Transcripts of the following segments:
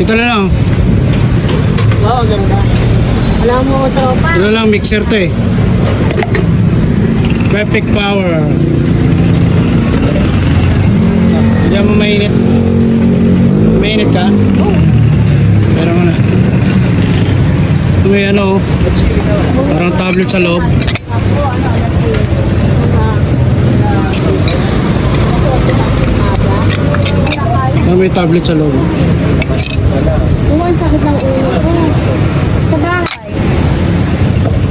Ito na lang. Oo, ganda. Alam mo, tropa. Ito na lang, mixer to eh. Perfect power. Hindi mo mainit. Mainit ka? Oo. Pero mo na. Ito may ano, parang tablet sa loob. Ako, ano, May tablet sa loob. Oo, ang sakit ng ulo ko. Sa bahay.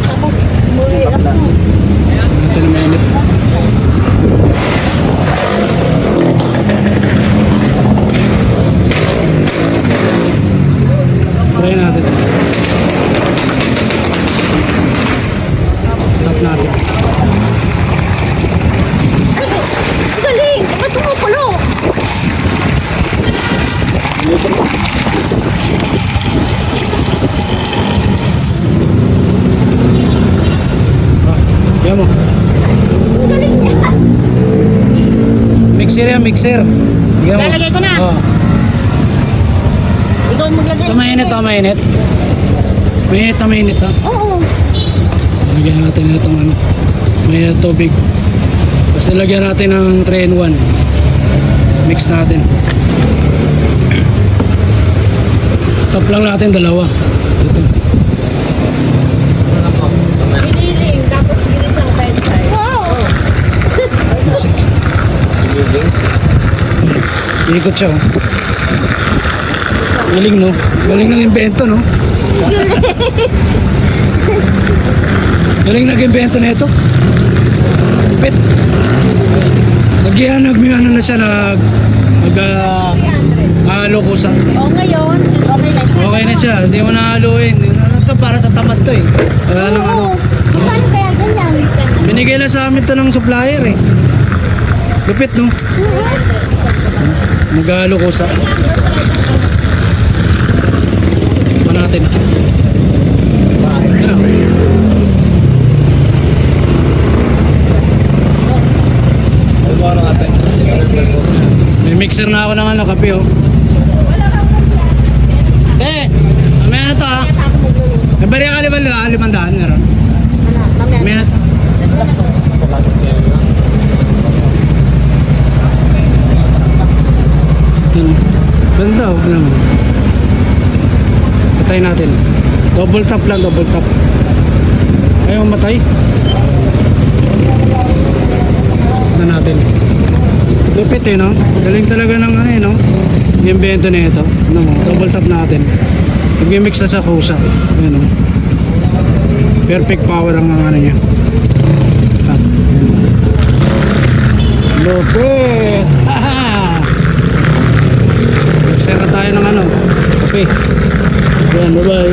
Tapos, muli ako. Ito na mainit. Try natin. Tap natin. Galing! Ba't tumupulo? Yan mo. Ang galing niya. Mixer yan, mixer. Yan mo. Lalagay ko na. Oo. Ikaw maglagay. Ito mainit, ito mainit. Mainit na mainit ha. Oo. Lagyan natin na itong ano. Mainit na tubig. Tapos lagyan natin ng 3-in-1. Mix natin. Tap lang natin dalawa. Ito. Biniling, tapos binisang bedside. Wow! Sige. Ikot siya oh. Galing no? Galing ng invento no? Galing nag-invento na ito. Pit. Ano na siya halo ko sa. O ngayon, okay na siya. Okay na siya, hindi mo nahaluin. Ito para sa tamad to eh. Wala lang ano. Paano kaya ganyan? Binigay lang sa amin to ng supplier eh. Lupit no? Maghalo ko sa. Pa natin. Ano? May mixer na ako ng ano, kape oh. May ano to ah. May bariya ka 500 meron. May ano. Ganda oh. Patay natin. Double tap lang, double tap. Ayaw matay. Tignan natin. Lupit eh no? Galing talaga ng ano eh no? Invento na ito. Ano mo? Double tap natin. Nag-mix na sa kusa. Ayan o. Perfect power ang ano niya. Tap. Lupit! Haha! Magsara tayo ng ano. Kape. Ayan, bye bye.